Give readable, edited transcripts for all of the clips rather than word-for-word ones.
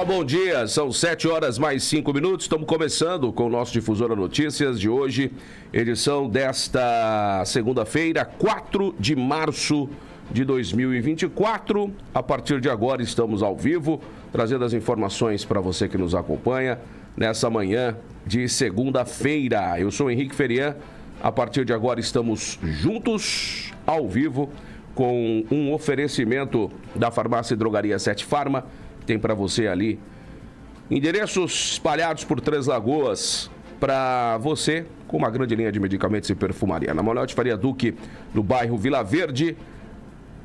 Olá, bom dia. São 7 horas mais 5 minutos. Estamos começando com o nosso Difusora Notícias de hoje, edição desta segunda-feira, 4 de março de 2024. A partir de agora estamos ao vivo, trazendo as informações para você que nos acompanha nessa manhã de segunda-feira. Eu sou Henrique Ferian. A partir de agora estamos juntos, ao vivo, com um oferecimento da farmácia e drogaria Sete Farma. Tem para você ali endereços espalhados por Três Lagoas para você, com uma grande linha de medicamentos e perfumaria. Na Manuel de Faria Duque, no bairro Vila Verde,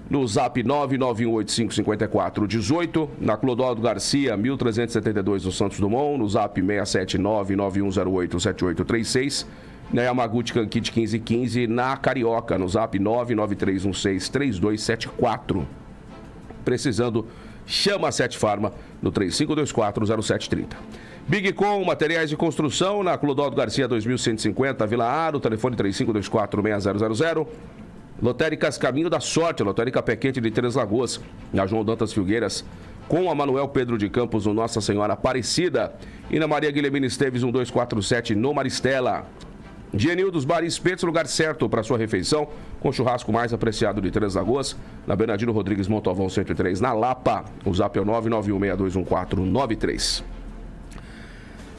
no zap 991855418, na Clodoaldo Garcia, 1372, no Santos Dumont, no zap 67991087836, na Yamaguchi Kankichi 1515, na Carioca, no zap 993163274. Precisando, chama a Sete Farma no 35240730. Big Com, materiais de construção, na Clodoaldo Garcia 2150, Vila Aro, telefone 35246000. Lotéricas Caminho da Sorte, lotérica Pé Quente de Três Lagoas, na João Dantas Filgueiras, com a Manuel Pedro de Campos, no Nossa Senhora Aparecida, e na Maria Guilhermina Esteves 1247, no Maristela. Genil dos Bar e Espetos, lugar certo para sua refeição, com churrasco mais apreciado de Três Lagoas, na Bernardino Rodrigues Montalvão 103, na Lapa. O zap é o 991621493.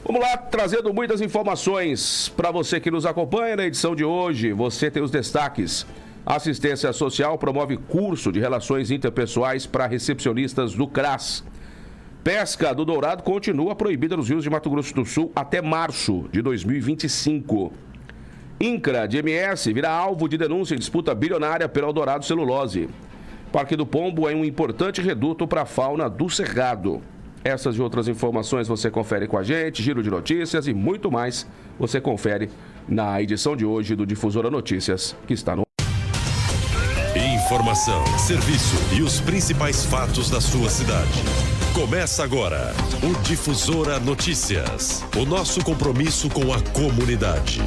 Vamos lá, trazendo muitas informações para você que nos acompanha na edição de hoje. Você tem os destaques. Assistência Social promove curso de relações interpessoais para recepcionistas do CRAS. Pesca do dourado continua proibida nos rios de Mato Grosso do Sul até março de 2025. INCRA de MS vira alvo de denúncia em disputa bilionária pela Eldorado Celulose. Parque do Pombo é um importante reduto para a fauna do Cerrado. Essas e outras informações você confere com a gente, giro de notícias e muito mais você confere na edição de hoje do Difusora Notícias, que está no... Informação, serviço e os principais fatos da sua cidade. Começa agora o Difusora Notícias, o nosso compromisso com a comunidade.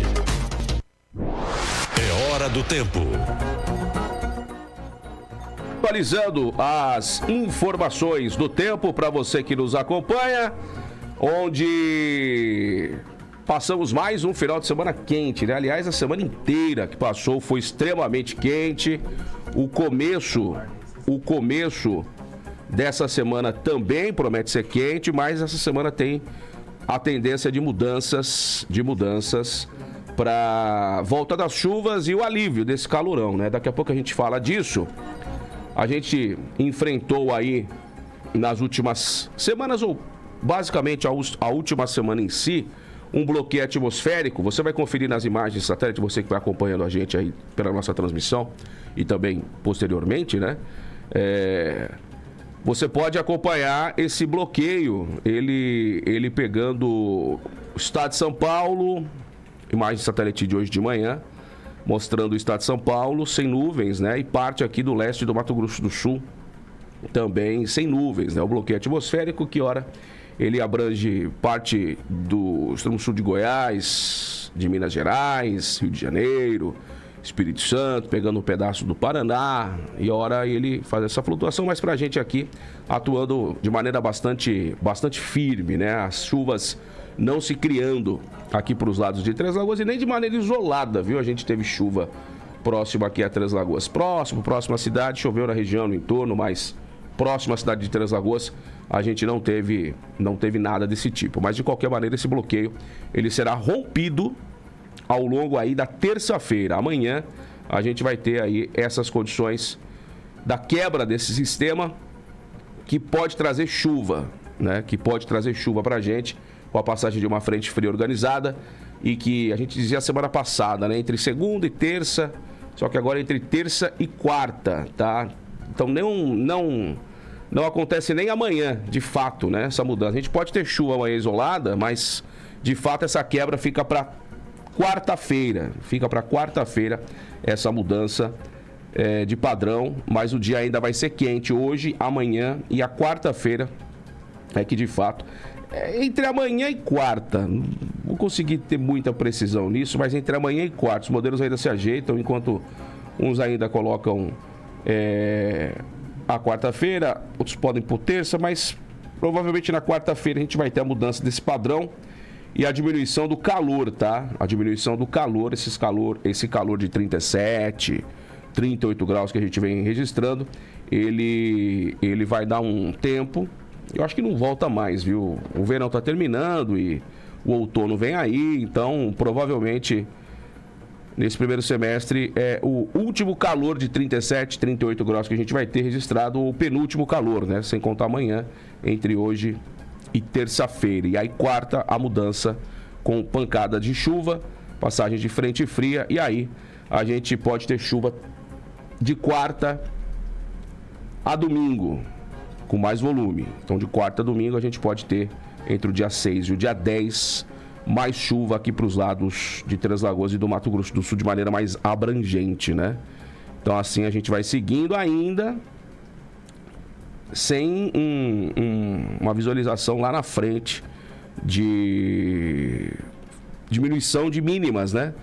É hora do tempo. Atualizando as informações do tempo para você que nos acompanha, onde passamos mais um final de semana quente, né? Aliás, a semana inteira que passou foi extremamente quente. O começo dessa semana também promete ser quente, mas essa semana tem a tendência de mudanças para volta das chuvas e o alívio desse calorão, né? Daqui a pouco a gente fala disso. A gente enfrentou aí nas últimas semanas, ou basicamente a última semana em si, um bloqueio atmosférico. Você vai conferir nas imagens satélite, você que vai acompanhando a gente aí pela nossa transmissão e também posteriormente, né? Você pode acompanhar esse bloqueio, ele pegando o estado de São Paulo, imagem satélite de hoje de manhã, mostrando o estado de São Paulo sem nuvens, né? E parte aqui do leste do Mato Grosso do Sul também sem nuvens, né? O bloqueio atmosférico que ora ele abrange parte do extremo sul de Goiás, de Minas Gerais, Rio de Janeiro, Espírito Santo, pegando um pedaço do Paraná, e ora ele faz essa flutuação, mas pra gente aqui atuando de maneira bastante firme, né? As chuvas não se criando aqui para os lados de Três Lagoas e nem de maneira isolada, viu? A gente teve chuva próxima aqui a Três Lagoas. Próxima cidade, choveu na região, no entorno, mas próxima à cidade de Três Lagoas, a gente não teve nada desse tipo. Mas de qualquer maneira, esse bloqueio, ele será rompido ao longo aí da terça-feira. Amanhã, a gente vai ter aí essas condições da quebra desse sistema que pode trazer chuva, né? Que pode trazer chuva pra gente, com a passagem de uma frente fria organizada, e que a gente dizia semana passada, né? Entre segunda e terça, só que agora entre terça e quarta, tá? Então não acontece nem amanhã, de fato, né? Essa mudança. A gente pode ter chuva amanhã isolada, mas de fato essa quebra fica para quarta-feira. Fica para quarta-feira essa mudança de padrão, mas o dia ainda vai ser quente hoje, amanhã e a quarta-feira é que de fato entre amanhã e quarta, não vou conseguir ter muita precisão nisso, mas entre amanhã e quarta os modelos ainda se ajeitam, enquanto uns ainda colocam a quarta-feira, outros podem por terça, mas Provavelmente na quarta-feira a gente vai ter a mudança desse padrão e a diminuição do calor, tá? A diminuição do calor, esse calor de 37, 38 graus que a gente vem registrando, ele vai dar um tempo. Eu acho que não volta mais, viu? O verão está terminando e o outono vem aí, então provavelmente nesse primeiro semestre é o último calor de 37, 38 graus que a gente vai ter registrado, o penúltimo calor, né? Sem contar amanhã, entre hoje e terça-feira. E aí quarta, a mudança com pancada de chuva, passagem de frente fria, e aí a gente pode ter chuva de quarta a domingo, com mais volume. Então, de quarta a domingo, a gente pode ter, entre o dia 6 e o dia 10, mais chuva aqui para os lados de Três Lagoas e do Mato Grosso do Sul, de maneira mais abrangente, né? Então, assim, a gente vai seguindo ainda, sem uma visualização lá na frente de diminuição de mínimas, né?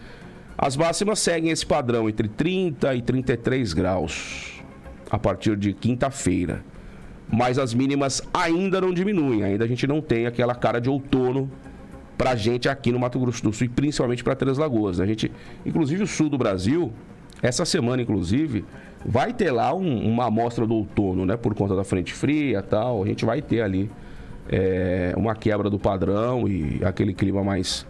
As máximas seguem esse padrão, entre 30 e 33 graus, a partir de quinta-feira. Mas as mínimas ainda não diminuem, ainda a gente não tem aquela cara de outono pra gente aqui no Mato Grosso do Sul e principalmente para Três Lagoas. A gente, inclusive o sul do Brasil, essa semana inclusive, vai ter lá uma amostra do outono, né? Por conta da frente fria e tal, a gente vai ter ali uma quebra do padrão e aquele clima mais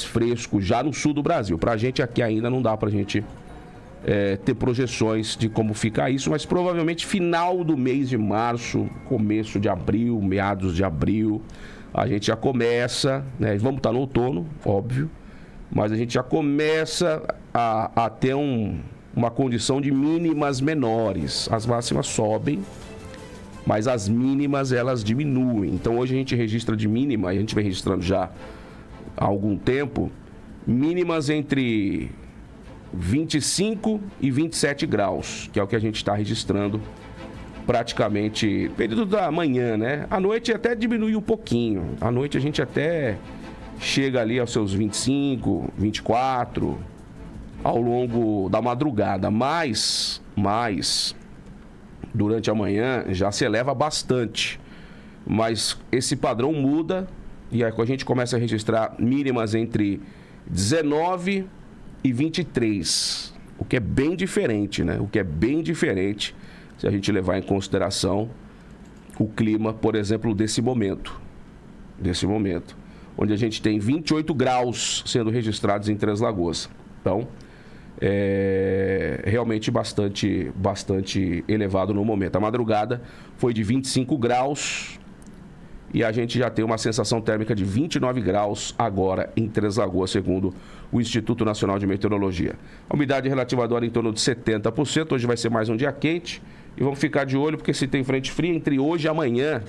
fresco já no sul do Brasil. Pra gente aqui ainda não dá pra gente ter projeções de como ficar isso, mas provavelmente final do mês de março, começo de abril, meados de abril, a gente já começa, né? Vamos estar no outono, óbvio, mas a gente já começa a ter uma condição de mínimas menores. As máximas sobem, mas as mínimas elas diminuem. Então hoje a gente registra de mínima, a gente vem registrando já há algum tempo, mínimas entre 25 e 27 graus, que é o que a gente está registrando praticamente período da manhã, né? À noite até diminui um pouquinho. À noite a gente até chega ali aos seus 25, 24 ao longo da madrugada, mas durante a manhã já se eleva bastante. Mas esse padrão muda e aí a gente começa a registrar mínimas entre 19 e 23, o que é bem diferente, né? O que é bem diferente se a gente levar em consideração o clima, por exemplo, desse momento, onde a gente tem 28 graus sendo registrados em Três Lagoas. Então, é realmente bastante elevado no momento. A madrugada foi de 25 graus e a gente já tem uma sensação térmica de 29 graus agora em Três Lagoas, segundo o Instituto Nacional de Meteorologia. A umidade relativa do ar em torno de 70%. Hoje vai ser mais um dia quente e vamos ficar de olho porque se tem frente fria entre hoje e amanhã,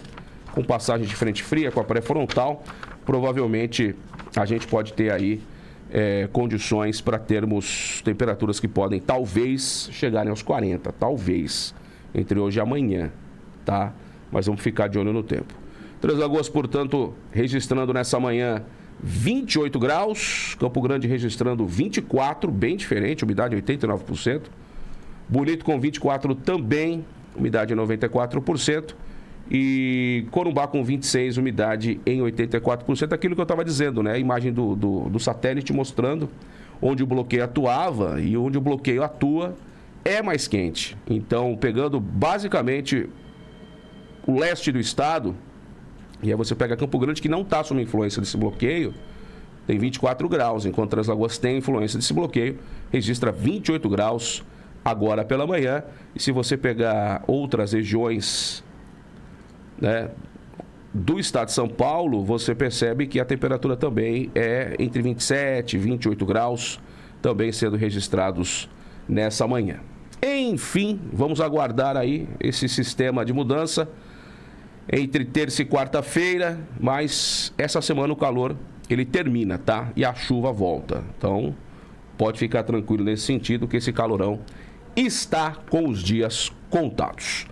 com passagem de frente fria, com a pré-frontal, provavelmente a gente pode ter aí condições para termos temperaturas que podem talvez chegarem aos 40, talvez, entre hoje e amanhã, tá? Mas vamos ficar de olho no tempo. Três Lagoas, portanto, registrando nessa manhã 28 graus, Campo Grande registrando 24, bem diferente, umidade 89%. Bonito com 24 também, umidade 94%. E Corumbá com 26, umidade em 84%. Aquilo que eu estava dizendo, né? A imagem do satélite mostrando onde o bloqueio atuava e onde o bloqueio atua é mais quente. Então, pegando basicamente o leste do estado, e aí você pega Campo Grande, que não está sob influência desse bloqueio, tem 24 graus, enquanto Três Lagoas tem influência desse bloqueio, registra 28 graus agora pela manhã. E se você pegar outras regiões, né, do estado de São Paulo, você percebe que a temperatura também é entre 27 e 28 graus, também sendo registrados nessa manhã. Enfim, vamos aguardar aí esse sistema de mudança entre terça e quarta-feira, mas essa semana o calor, ele termina, tá? E a chuva volta. Então, pode ficar tranquilo nesse sentido que esse calorão está com os dias contados.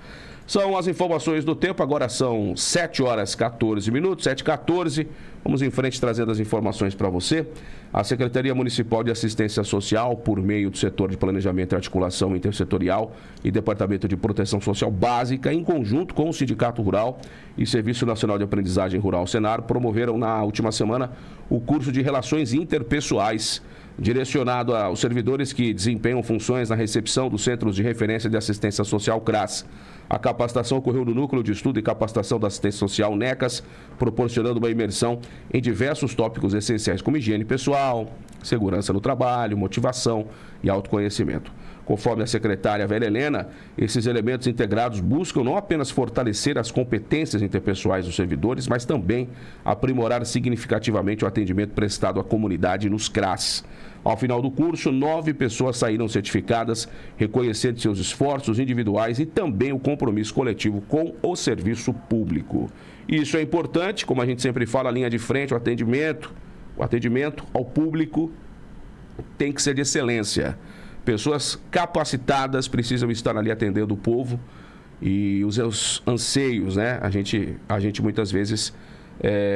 São as informações do tempo, agora são 7 horas 14 minutos, 7h14. Vamos em frente trazendo as informações para você. A Secretaria Municipal de Assistência Social, por meio do Setor de Planejamento e Articulação Intersetorial e Departamento de Proteção Social Básica, em conjunto com o Sindicato Rural e Serviço Nacional de Aprendizagem Rural, Senar, promoveram na última semana o curso de Relações Interpessoais, direcionado aos servidores que desempenham funções na recepção dos Centros de Referência de Assistência Social CRAS. A capacitação ocorreu no Núcleo de Estudo e Capacitação da Assistência Social NECAS, proporcionando uma imersão em diversos tópicos essenciais como higiene pessoal, segurança no trabalho, motivação e autoconhecimento. Conforme a secretária Vera Helena, esses elementos integrados buscam não apenas fortalecer as competências interpessoais dos servidores, mas também aprimorar significativamente o atendimento prestado à comunidade nos CRAS. Ao final do curso, 9 pessoas saíram certificadas, reconhecendo seus esforços individuais e também o compromisso coletivo com o serviço público. Isso é importante, como a gente sempre fala, a linha de frente, o atendimento ao público tem que ser de excelência. Pessoas capacitadas precisam estar ali atendendo o povo e os seus anseios, né? A gente muitas vezes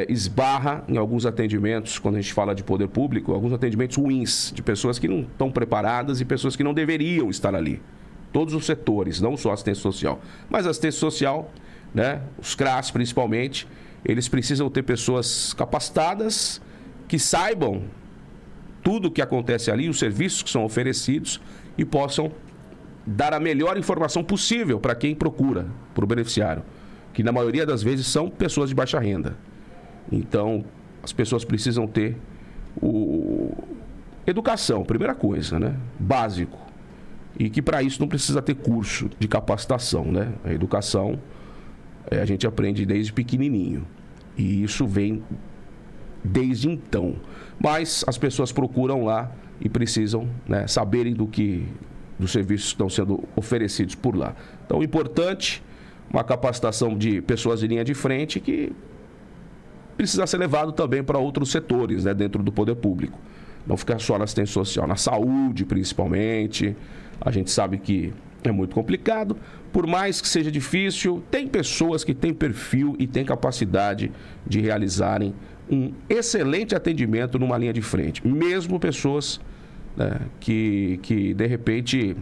esbarra em alguns atendimentos, quando a gente fala de poder público, alguns atendimentos ruins, de pessoas que não estão preparadas e pessoas que não deveriam estar ali. Todos os setores, não só a assistência social. Mas a assistência social, né? Os CRAS principalmente, eles precisam ter pessoas capacitadas que saibam tudo o que acontece ali, os serviços que são oferecidos e possam dar a melhor informação possível para quem procura, para o beneficiário, que na maioria das vezes são pessoas de baixa renda. Então, as pessoas precisam ter educação, primeira coisa, né? Básico. E que para isso não precisa ter curso de capacitação, né? A educação a gente aprende desde pequenininho. E isso vem desde então. Mas as pessoas procuram lá e precisam, né, saberem dos serviços que estão sendo oferecidos por lá. Então, importante, uma capacitação de pessoas de linha de frente que precisa ser levado também para outros setores, né, dentro do poder público. Não ficar só na assistência social, na saúde principalmente. A gente sabe que é muito complicado. Por mais que seja difícil, tem pessoas que têm perfil e têm capacidade de realizarem um excelente atendimento numa linha de frente. Mesmo pessoas, né, que de repente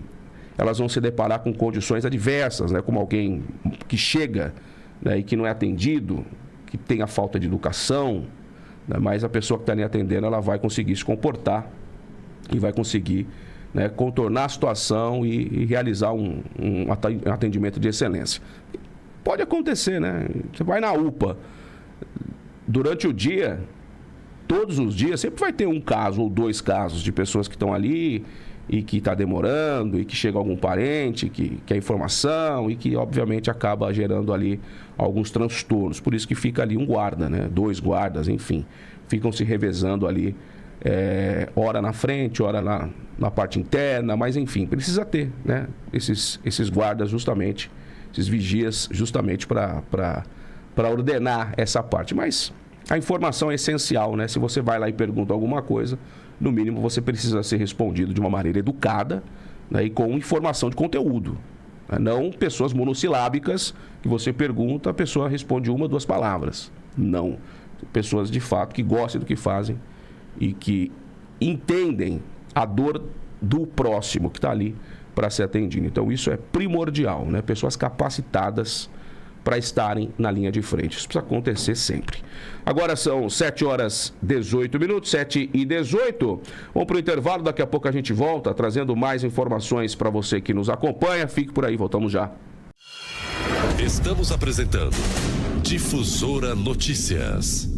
elas vão se deparar com condições adversas, né, como alguém que chega, né, e que não é atendido, que tem a falta de educação, né, mas a pessoa que está ali atendendo, ela vai conseguir se comportar e vai conseguir, né, contornar a situação e realizar um atendimento de excelência. Pode acontecer, né? Você vai na UPA, durante o dia, todos os dias, sempre vai ter um caso ou 2 casos de pessoas que estão ali e que está demorando, e que chega algum parente que quer informação e que, obviamente, acaba gerando ali alguns transtornos. Por isso que fica ali um guarda, né? 2 guardas, enfim. Ficam se revezando ali, hora na frente, hora na parte interna, mas, enfim, precisa ter, né? Esses guardas justamente, esses vigias justamente para ordenar essa parte. Mas a informação é essencial, né? Se você vai lá e pergunta alguma coisa, no mínimo você precisa ser respondido de uma maneira educada, né? E com informação de conteúdo, né? Não pessoas monossilábicas que você pergunta, a pessoa responde 1 ou 2 palavras. Não. Pessoas de fato que gostam do que fazem e que entendem a dor do próximo que está ali para ser atendido. Então isso é primordial, né? Pessoas capacitadas para estarem na linha de frente. Isso precisa acontecer sempre. Agora são 7h18, 7h18. Vamos para o intervalo, daqui a pouco a gente volta trazendo mais informações para você que nos acompanha. Fique por aí, voltamos já. Estamos apresentando Difusora Notícias.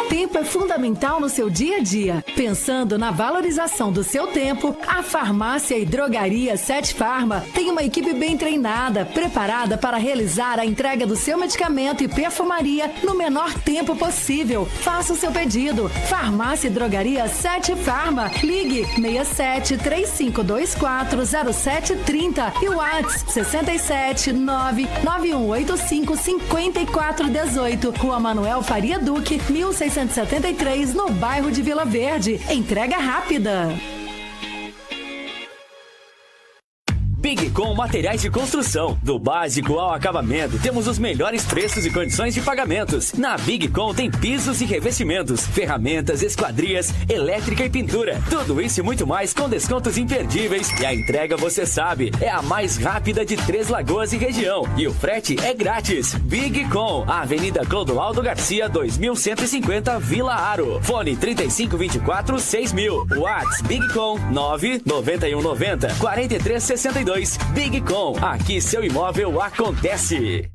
Tempo é fundamental no seu dia a dia. Pensando na valorização do seu tempo, a Farmácia e Drogaria Sete Farma tem uma equipe bem treinada, preparada para realizar a entrega do seu medicamento e perfumaria no menor tempo possível. Faça o seu pedido. Farmácia e Drogaria Sete Farma. Ligue 67-3524-0730 e o WhatsApp 679-9185-5418. Rua Manuel Faria Duque, 1673, no bairro de Vila Verde. Entrega rápida. Bigcom Materiais de Construção. Do básico ao acabamento, temos os melhores preços e condições de pagamentos. Na Bigcom tem pisos e revestimentos, ferramentas, esquadrias, elétrica e pintura. Tudo isso e muito mais com descontos imperdíveis. E a entrega, você sabe, é a mais rápida de Três Lagoas e região. E o frete é grátis. Bigcom, Avenida Clodoaldo Garcia, 2150, Vila Aro. Fone 3524-6000. Whats Bigcom 99190-4362. Bigcom, aqui seu imóvel acontece.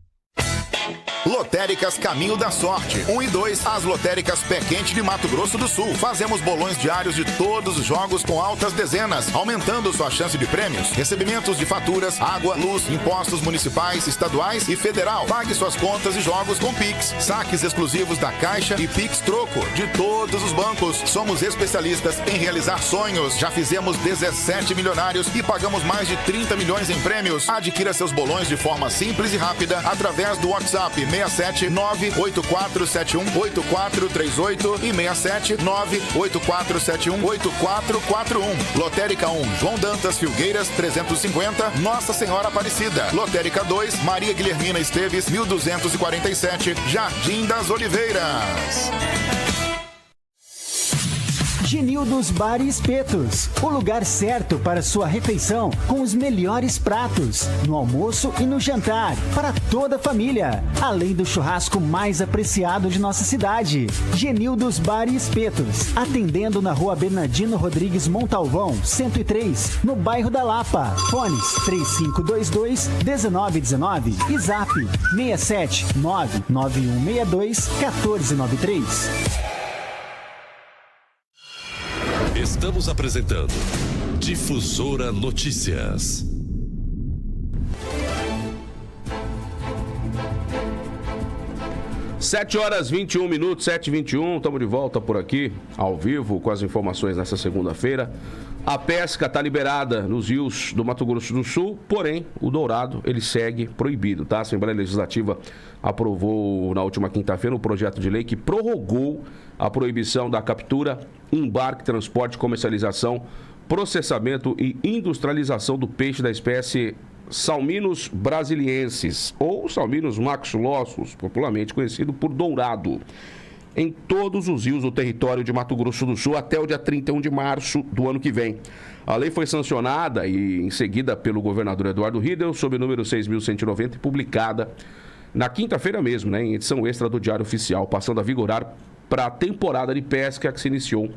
Lotéricas Caminho da Sorte 1 e 2, as lotéricas Pé Quente de Mato Grosso do Sul. Fazemos bolões diários de todos os jogos com altas dezenas, aumentando sua chance de prêmios. Recebimentos de faturas, água, luz, impostos municipais, estaduais e federal. Pague suas contas e jogos com Pix. Saques exclusivos da Caixa e Pix Troco de todos os bancos. Somos especialistas em realizar sonhos. Já fizemos 17 milionários e pagamos mais de 30 milhões em prêmios. Adquira seus bolões de forma simples e rápida através do WhatsApp 67 98471 8438 e 67 98471 8441. Lotérica 1, João Dantas Filgueiras 350, Nossa Senhora Aparecida. Lotérica 2, Maria Guilhermina Esteves 1247, Jardim das Oliveiras. Genildos Bar e Espetos, o lugar certo para sua refeição com os melhores pratos, no almoço e no jantar, para toda a família, além do churrasco mais apreciado de nossa cidade. Genildos Bar e Espetos, atendendo na Rua Bernardino Rodrigues Montalvão, 103, no bairro da Lapa. Fones 3522-1919 e Zap 67 99162 1493. Estamos apresentando Difusora Notícias. Sete horas 21 minutos, 7h21, estamos de volta por aqui, ao vivo, com as informações nessa segunda-feira. A pesca está liberada nos rios do Mato Grosso do Sul, porém, o dourado, ele segue proibido, tá? A Assembleia Legislativa aprovou na última quinta-feira um projeto de lei que prorrogou a proibição da captura, embarque, transporte, comercialização, processamento e industrialização do peixe da espécie Salminus brasiliensis, ou Salminus maxulossus, popularmente conhecido por dourado, em todos os rios do território de Mato Grosso do Sul até o dia 31 de março do ano que vem. A lei foi sancionada e em seguida pelo governador Eduardo Riedel, sob o número 6.190 e publicada na quinta-feira mesmo, né, em edição extra do Diário Oficial, passando a vigorar para a temporada de pesca que se iniciou.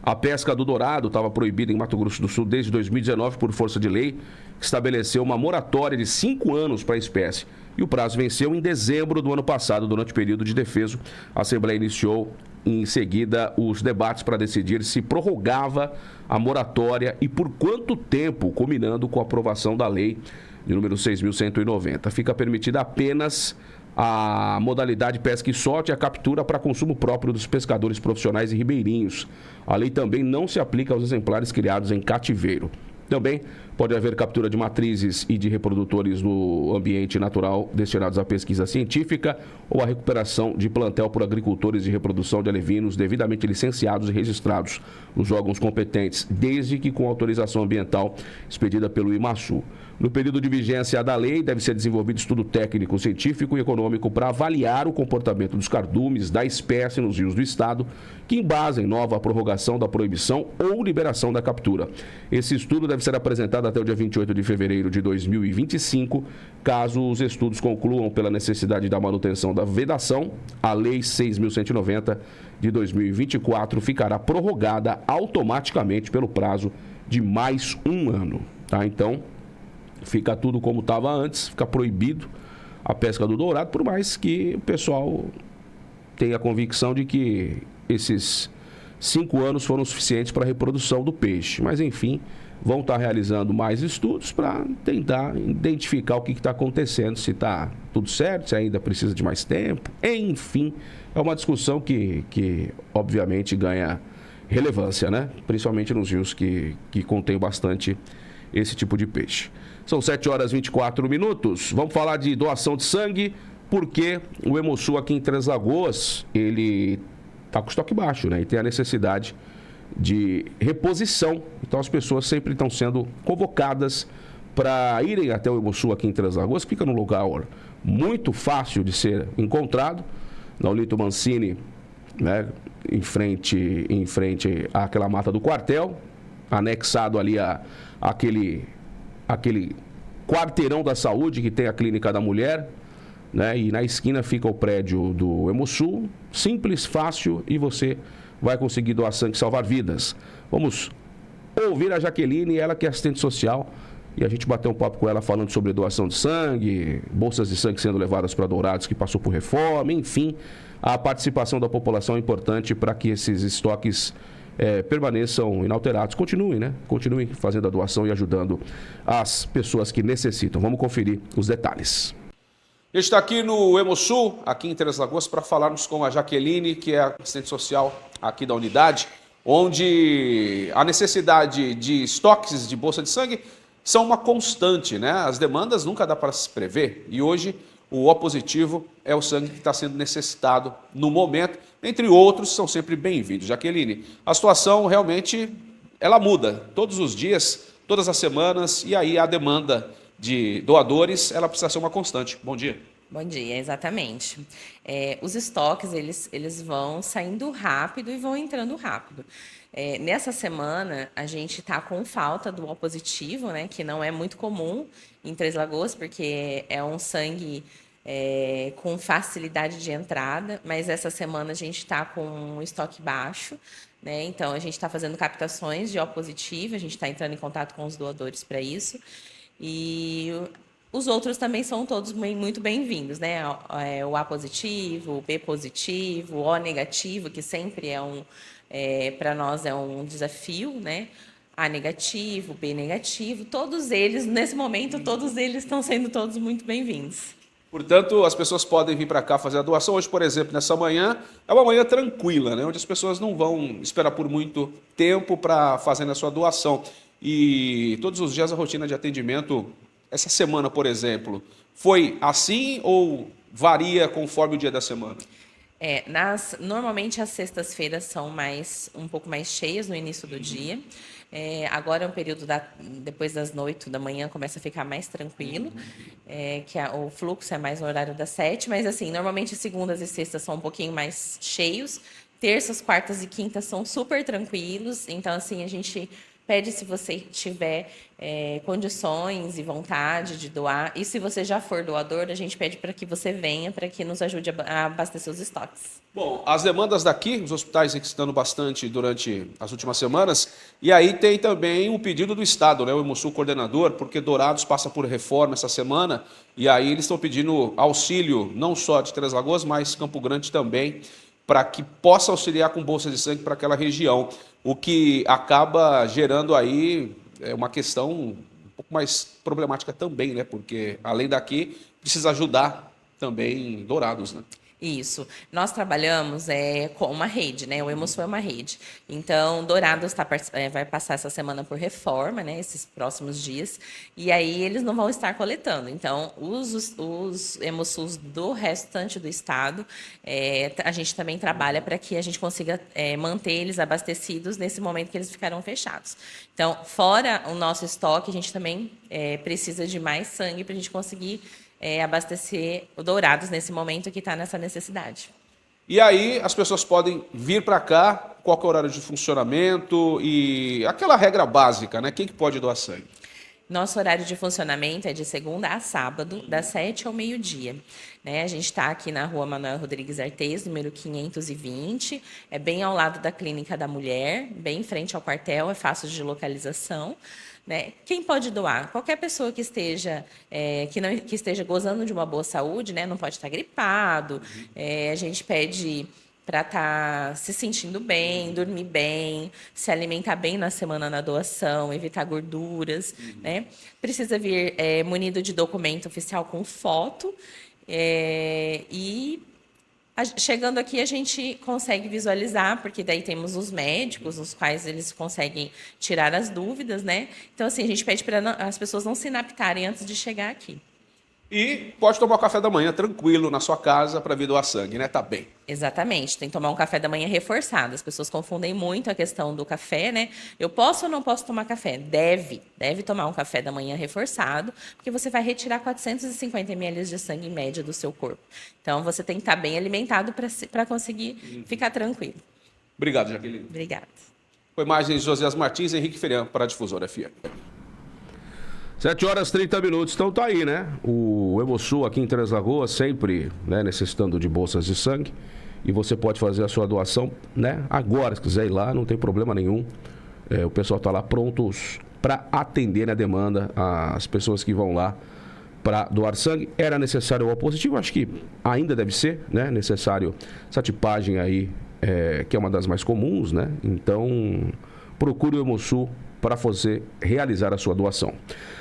A pesca do dourado estava proibida em Mato Grosso do Sul desde 2019 por força de lei, que estabeleceu uma moratória de 5 anos para a espécie. E o prazo venceu em dezembro do ano passado, durante o período de defeso. A Assembleia iniciou em seguida os debates para decidir se prorrogava a moratória e por quanto tempo, combinando com a aprovação da lei de número 6.190. Fica permitida apenas a modalidade pesca e sorte e a captura para consumo próprio dos pescadores profissionais e ribeirinhos. A lei também não se aplica aos exemplares criados em cativeiro. Também pode haver captura de matrizes e de reprodutores no ambiente natural destinados à pesquisa científica ou à recuperação de plantel por agricultores de reprodução de alevinos devidamente licenciados e registrados nos órgãos competentes, desde que com autorização ambiental expedida pelo IMASU. No período de vigência da lei, deve ser desenvolvido estudo técnico, científico e econômico para avaliar o comportamento dos cardumes da espécie nos rios do estado, que embasem nova prorrogação da proibição ou liberação da captura. Esse estudo deve ser apresentado até o dia 28 de fevereiro de 2025. Caso os estudos concluam pela necessidade da manutenção da vedação, a Lei 6.190 de 2024 ficará prorrogada automaticamente pelo prazo de mais um ano. Tá? Então, fica tudo como estava antes, fica proibido a pesca do dourado, por mais que o pessoal tenha a convicção de que esses 5 anos foram suficientes para a reprodução do peixe. Mas, enfim, vão estar realizando mais estudos para tentar identificar o que está acontecendo, se está tudo certo, se ainda precisa de mais tempo. Enfim, é uma discussão que obviamente, ganha relevância, né? Principalmente nos rios que contêm bastante esse tipo de peixe. São 7 horas e 24 minutos. Vamos falar de doação de sangue, porque o Hemosul aqui em Três Lagoas, ele está com estoque baixo, né? E tem a necessidade de reposição. Então as pessoas sempre estão sendo convocadas para irem até o Hemosul aqui em Três Lagoas, fica num lugar muito fácil de ser encontrado, na Olito Mancini, né, em frente àquela mata do quartel, anexado ali àquele quarteirão da saúde que tem a Clínica da Mulher, né, e na esquina fica o prédio do Hemosul, simples, fácil, e você vai conseguir doar sangue e salvar vidas. Vamos ouvir a Jaqueline, ela que é assistente social, e a gente bateu um papo com ela falando sobre doação de sangue, bolsas de sangue sendo levadas para Dourados, que passou por reforma, enfim, a participação da população é importante para que esses estoques permaneçam inalterados. Continuem, né? Continuem fazendo a doação e ajudando as pessoas que necessitam. Vamos conferir os detalhes. A gente está aqui no Hemosul, aqui em Três Lagoas, para falarmos com a Jaqueline, que é assistente social aqui da unidade, onde a necessidade de estoques de bolsa de sangue são uma constante, né? As demandas nunca dá para se prever, e hoje o O positivo é o sangue que está sendo necessitado no momento, entre outros, são sempre bem-vindos. Jaqueline, a situação realmente, ela muda todos os dias, todas as semanas, e aí a demanda de doadores, ela precisa ser uma constante. Bom dia. Bom dia, exatamente. Os estoques, eles vão saindo rápido e vão entrando rápido. Nessa semana, a gente está com falta do O positivo, né, que não é muito comum em Três Lagoas, porque é um sangue com facilidade de entrada, mas essa semana a gente está com um estoque baixo, né, então a gente está fazendo captações de O positivo, a gente está entrando em contato com os doadores para isso, e os outros também são todos muito bem-vindos, né? O A positivo, o B positivo, o O negativo, que sempre para nós é um desafio, né? A negativo, B negativo, todos eles, nesse momento, todos eles estão sendo todos muito bem-vindos. Portanto, as pessoas podem vir para cá fazer a doação. Hoje, por exemplo, nessa manhã, é uma manhã tranquila, né? Onde as pessoas não vão esperar por muito tempo para fazer a sua doação. E todos os dias a rotina de atendimento, essa semana, por exemplo, foi assim ou varia conforme o dia da semana? Normalmente as sextas-feiras são um pouco mais cheias no início do dia. Agora é um período depois das 8 da manhã começa a ficar mais tranquilo, o fluxo é mais no horário das 7, mas assim, normalmente segundas e sextas são um pouquinho mais cheios, terças, quartas e quintas são super tranquilos, então assim, a gente pede se você tiver condições e vontade de doar. E se você já for doador, a gente pede para que você venha, para que nos ajude a abastecer os estoques. Bom, as demandas daqui, os hospitais excitando bastante durante as últimas semanas, e aí tem também o pedido do Estado, né, o Hemosul coordenador, porque Dourados passa por reforma essa semana, e aí eles estão pedindo auxílio, não só de Três Lagoas, mas Campo Grande também, para que possa auxiliar com bolsa de sangue para aquela região, o que acaba gerando aí uma questão um pouco mais problemática também, né? Porque além daqui, precisa ajudar também Dourados, né? Isso. Nós trabalhamos com uma rede, né? O Hemosul é uma rede. Então, Dourados vai passar essa semana por reforma, né? Esses próximos dias. E aí, eles não vão estar coletando. Então, os Hemosuls do restante do estado, a gente também trabalha para que a gente consiga manter eles abastecidos nesse momento que eles ficarão fechados. Então, fora o nosso estoque, a gente também precisa de mais sangue para a gente conseguir abastecer o Dourados nesse momento que está nessa necessidade. E aí as pessoas podem vir para cá, qual que é o horário de funcionamento e aquela regra básica, né? Quem que pode doar sangue? Nosso horário de funcionamento é de segunda a sábado, das 7 ao meio-dia. Né? A gente está aqui na rua Manuel Rodrigues Artes, número 520, é bem ao lado da Clínica da Mulher, bem em frente ao quartel, é fácil de localização. Né? Quem pode doar? Qualquer pessoa que esteja gozando de uma boa saúde, né? Não pode estar gripado. A gente pede para estar se sentindo bem, dormir bem, se alimentar bem na semana na doação, evitar gorduras. Né? Precisa vir munido de documento oficial com foto e chegando aqui, a gente consegue visualizar, porque daí temos os médicos, os quais eles conseguem tirar as dúvidas, né? Então, assim, a gente pede para as pessoas não se inaptarem antes de chegar aqui. E pode tomar o café da manhã tranquilo na sua casa para vir doar sangue, né? Tá bem. Exatamente, tem que tomar um café da manhã reforçado. As pessoas confundem muito a questão do café, né? Eu posso ou não posso tomar café? Deve tomar um café da manhã reforçado, porque você vai retirar 450 ml de sangue em média do seu corpo. Então, você tem que estar bem alimentado para conseguir ficar tranquilo. Obrigado, Jaqueline. Obrigada. Foi imagens de Josias Martins e Henrique Ferian para a Difusora FM. 7h30. Então tá aí, né? O Hemosul aqui em Três Lagoas, sempre, né, necessitando de bolsas de sangue. E você pode fazer a sua doação, né? Agora, se quiser ir lá, não tem problema nenhum. O pessoal tá lá prontos para atender a demanda, as pessoas que vão lá para doar sangue. Era necessário o O positivo, acho que ainda deve ser, né? Necessário essa tipagem aí, que é uma das mais comuns, né? Então, procure o Hemosul para você realizar a sua doação.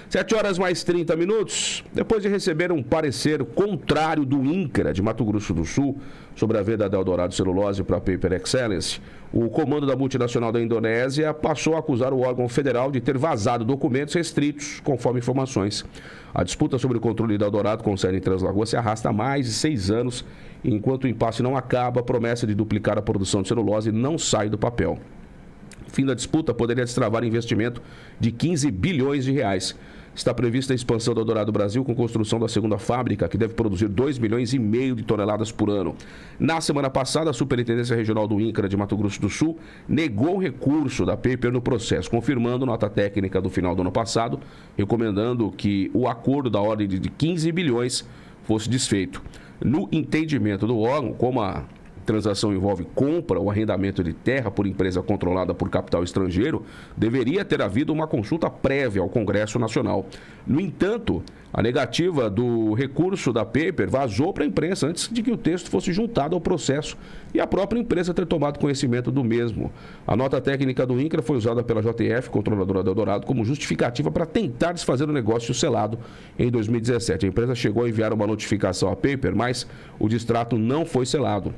7h30. Depois de receber um parecer contrário do INCRA de Mato Grosso do Sul sobre a venda da Eldorado Celulose para a Paper Excellence, o comando da multinacional da Indonésia passou a acusar o órgão federal de ter vazado documentos restritos, conforme informações. A disputa sobre o controle da Eldorado com sede em Três Lagoas se arrasta há mais de 6 anos, e enquanto o impasse não acaba, a promessa de duplicar a produção de celulose não sai do papel. O fim da disputa poderia destravar investimento de 15 bilhões de reais. Está prevista a expansão da Eldorado Brasil com construção da segunda fábrica, que deve produzir 2,5 milhões de toneladas por ano. Na semana passada, a Superintendência Regional do INCRA de Mato Grosso do Sul negou o recurso da Paper no processo, confirmando nota técnica do final do ano passado, recomendando que o acordo da ordem de 15 bilhões fosse desfeito. No entendimento do órgão, como a transação envolve compra ou arrendamento de terra por empresa controlada por capital estrangeiro, deveria ter havido uma consulta prévia ao Congresso Nacional. No entanto, a negativa do recurso da Paper vazou para a imprensa antes de que o texto fosse juntado ao processo e a própria empresa ter tomado conhecimento do mesmo. A nota técnica do INCRA foi usada pela JF, controladora da Eldorado, como justificativa para tentar desfazer o negócio selado em 2017. A empresa chegou a enviar uma notificação à Paper, mas o distrato não foi selado.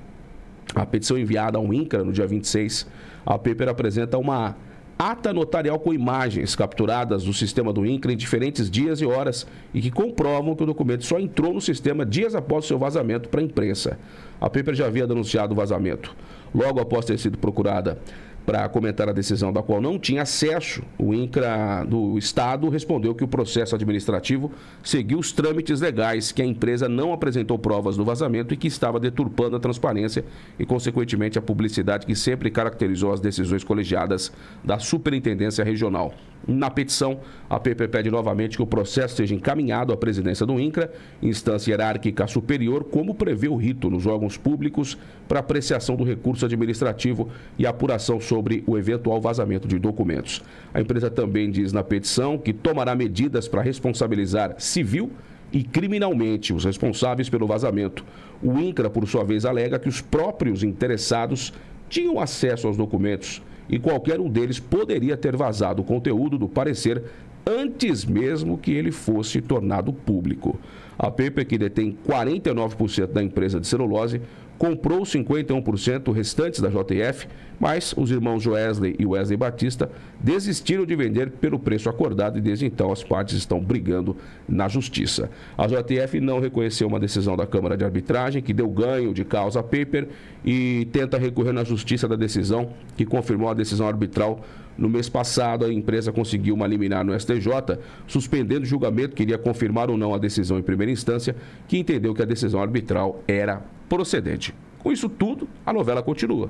A petição enviada ao INCRA no dia 26, a Paper apresenta uma ata notarial com imagens capturadas do sistema do INCRA em diferentes dias e horas e que comprovam que o documento só entrou no sistema dias após o seu vazamento para a imprensa. A Paper já havia denunciado o vazamento. Logo após ter sido procurada para comentar a decisão da qual não tinha acesso, o INCRA do Estado respondeu que o processo administrativo seguiu os trâmites legais, que a empresa não apresentou provas do vazamento e que estava deturpando a transparência e, consequentemente, a publicidade que sempre caracterizou as decisões colegiadas da Superintendência Regional. Na petição, a Paper pede novamente que o processo seja encaminhado à presidência do INCRA, instância hierárquica superior, como prevê o rito nos órgãos públicos para apreciação do recurso administrativo e apuração sobre o eventual vazamento de documentos. A empresa também diz na petição que tomará medidas para responsabilizar civil e criminalmente os responsáveis pelo vazamento. O INCRA, por sua vez, alega que os próprios interessados tinham acesso aos documentos e qualquer um deles poderia ter vazado o conteúdo do parecer antes mesmo que ele fosse tornado público. A Paper, que detém 49% da empresa de celulose, comprou 51% restantes da JF, mas os irmãos Joesley e Wesley Batista desistiram de vender pelo preço acordado e desde então as partes estão brigando na justiça. A JF não reconheceu uma decisão da Câmara de Arbitragem que deu ganho de causa à Paper e tenta recorrer na justiça da decisão que confirmou a decisão arbitral. No mês passado, a empresa conseguiu uma liminar no STJ, suspendendo o julgamento que iria confirmar ou não a decisão em primeira instância, que entendeu que a decisão arbitral era procedente. Com isso tudo, a novela continua.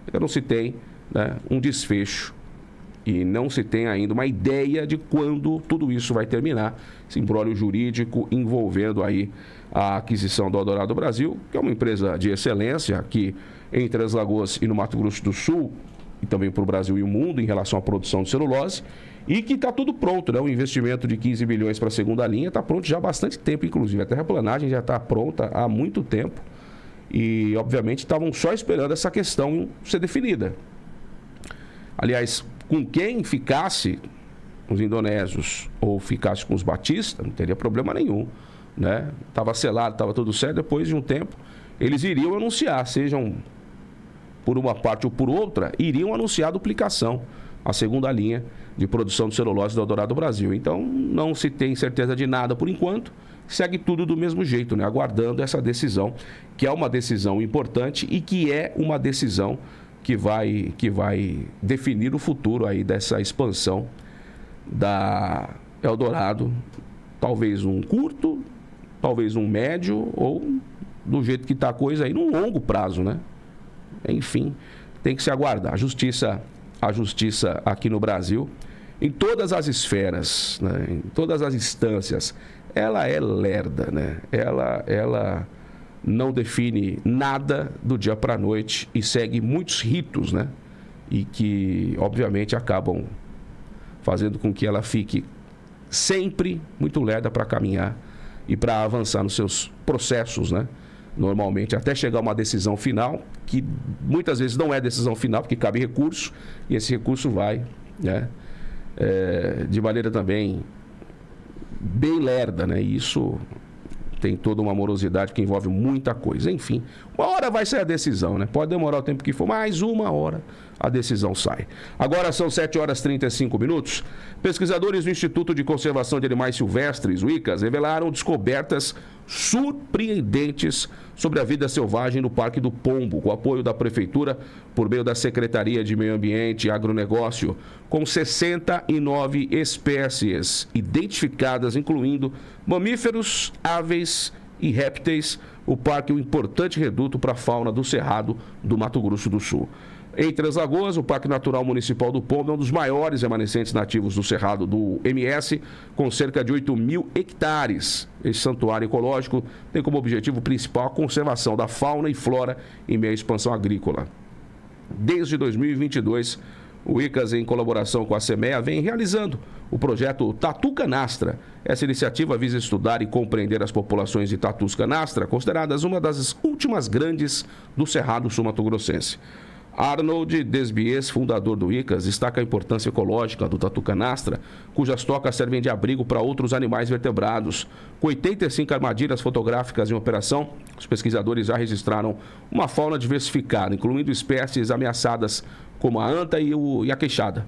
Ainda não se tem, né, um desfecho e não se tem ainda uma ideia de quando tudo isso vai terminar. Esse imbróglio jurídico envolvendo aí a aquisição do Eldorado Brasil, que é uma empresa de excelência aqui em Três Lagoas e no Mato Grosso do Sul, e também para o Brasil e o mundo em relação à produção de celulose, e que está tudo pronto, né? O investimento de 15 bilhões para a segunda linha está pronto já há bastante tempo, inclusive. A terraplanagem já está pronta há muito tempo e, obviamente, estavam só esperando essa questão ser definida. Aliás, com quem ficasse os indonésios ou ficasse com os Batista, não teria problema nenhum, né? Estava selado, estava tudo certo, depois de um tempo eles iriam anunciar, sejam por uma parte ou por outra, iriam anunciar a duplicação, a segunda linha de produção de celulose do Eldorado Brasil. Então, não se tem certeza de nada por enquanto. segue tudo do mesmo jeito, né? Aguardando essa decisão, que é uma decisão importante e que é uma decisão que vai definir o futuro aí dessa expansão da Eldorado, talvez um curto, talvez um médio, ou do jeito que está a coisa aí, num longo prazo, né? Enfim, tem que se aguardar. A justiça aqui no Brasil, em todas as esferas, né? Em todas as instâncias, ela é lerda, né? Ela não define nada do dia para a noite e segue muitos ritos, né? E que, obviamente, acabam fazendo com que ela fique sempre muito lerda para caminhar e para avançar nos seus processos, né? Normalmente, até chegar a uma decisão final, que muitas vezes não é decisão final, porque cabe recurso, e esse recurso vai, né? De maneira também bem lerda, né? E isso tem toda uma morosidade que envolve muita coisa. Enfim, uma hora vai sair a decisão, né? Pode demorar o tempo que for, mais uma hora a decisão sai. Agora são 7h35. Pesquisadores do Instituto de Conservação de Animais Silvestres, o ICAS, revelaram descobertas surpreendentes sobre a vida selvagem no Parque do Pombo, com apoio da Prefeitura, por meio da Secretaria de Meio Ambiente e Agronegócio, com 69 espécies identificadas, incluindo mamíferos, aves e répteis. O parque é um importante reduto para a fauna do Cerrado do Mato Grosso do Sul. Em Três Lagoas, o Parque Natural Municipal do Pombo é um dos maiores remanescentes nativos do Cerrado do MS, com cerca de 8.000 hectares. Esse santuário ecológico tem como objetivo principal a conservação da fauna e flora em meio à expansão agrícola. Desde 2022, o ICAS, em colaboração com a CEMEA, vem realizando o projeto Tatu Canastra. Essa iniciativa visa estudar e compreender as populações de tatus canastra, consideradas uma das últimas grandes do Cerrado sul-mato-grossense. Arnold Desbies, fundador do ICAS, destaca a importância ecológica do tatu canastra, cujas tocas servem de abrigo para outros animais vertebrados. Com 85 armadilhas fotográficas em operação, os pesquisadores já registraram uma fauna diversificada, incluindo espécies ameaçadas como a anta e a queixada.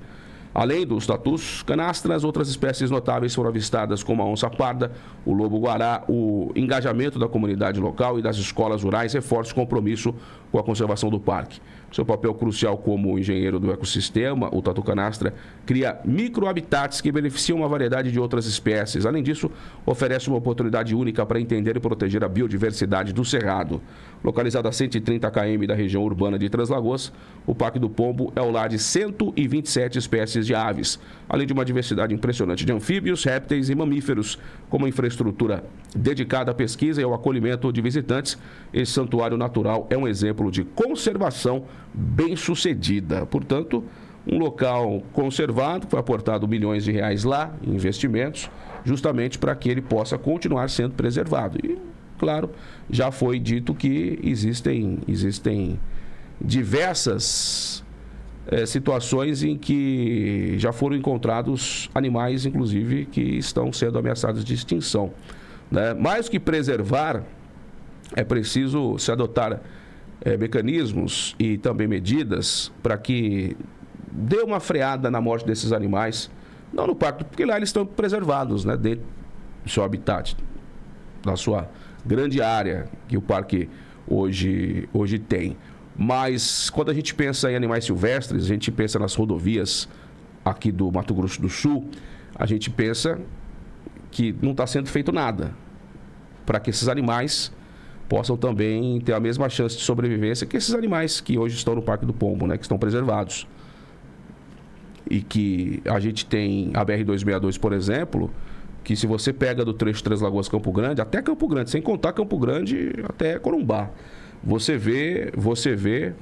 Além dos tatus canastras, outras espécies notáveis foram avistadas, como a onça parda, o lobo-guará. O engajamento da comunidade local e das escolas rurais reforça o compromisso com a conservação do parque. Seu papel crucial como engenheiro do ecossistema, o tatu canastra cria microhabitats que beneficiam uma variedade de outras espécies. Além disso, oferece uma oportunidade única para entender e proteger a biodiversidade do Cerrado. Localizado a 130 km da região urbana de Três Lagoas, o Parque do Pombo é o lar de 127 espécies de aves, além de uma diversidade impressionante de anfíbios, répteis e mamíferos. Com uma infraestrutura dedicada à pesquisa e ao acolhimento de visitantes, esse santuário natural é um exemplo de conservação bem-sucedida. Portanto, um local conservado, que foi aportado milhões de reais lá em investimentos, justamente para que ele possa continuar sendo preservado. E, claro, já foi dito que existem diversas situações em que já foram encontrados animais, inclusive, que estão sendo ameaçados de extinção, né? Mais que preservar, é preciso se adotar mecanismos e também medidas para que dê uma freada na morte desses animais, não no parque, porque lá eles estão preservados, né, dentro do seu habitat, da sua grande área que o parque hoje tem. Mas quando a gente pensa em animais silvestres, a gente pensa nas rodovias aqui do Mato Grosso do Sul, a gente pensa que não está sendo feito nada para que esses animais possam também ter a mesma chance de sobrevivência que esses animais que hoje estão no Parque do Pombo, né, que estão preservados. E que a gente tem a BR-262, por exemplo, que se você pega do trecho Três Lagoas Campo Grande, até Campo Grande, sem contar Campo Grande até Corumbá, você vê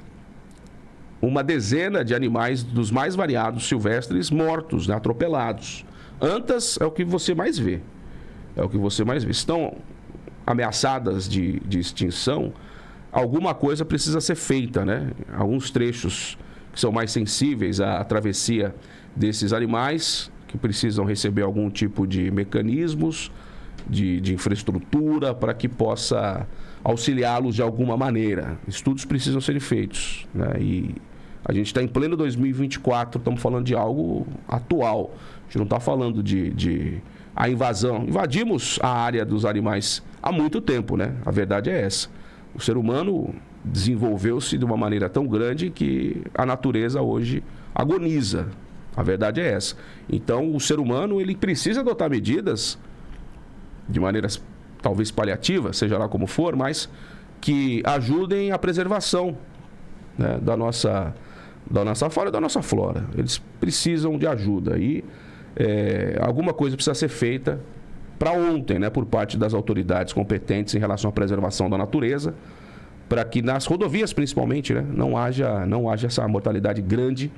uma dezena de animais dos mais variados silvestres mortos, né, atropelados. Antas é o que você mais vê. Estão ameaçadas de extinção, alguma coisa precisa ser feita, né? Alguns trechos que são mais sensíveis à travessia desses animais, que precisam receber algum tipo de mecanismos, de infraestrutura, para que possa auxiliá-los de alguma maneira. Estudos precisam ser feitos, né? E a gente está em pleno 2024, estamos falando de algo atual. A gente não está falando de a invasão. Invadimos a área dos animais há muito tempo, né? A verdade é essa. O ser humano desenvolveu-se de uma maneira tão grande que a natureza hoje agoniza. A verdade é essa. Então, o ser humano, ele precisa adotar medidas de maneiras talvez paliativas, seja lá como for, mas que ajudem a preservação, né, da nossa fauna e da nossa flora. Eles precisam de ajuda e alguma coisa precisa ser feita para ontem, né, por parte das autoridades competentes em relação à preservação da natureza, para que nas rodovias, principalmente, né, não haja essa mortalidade grande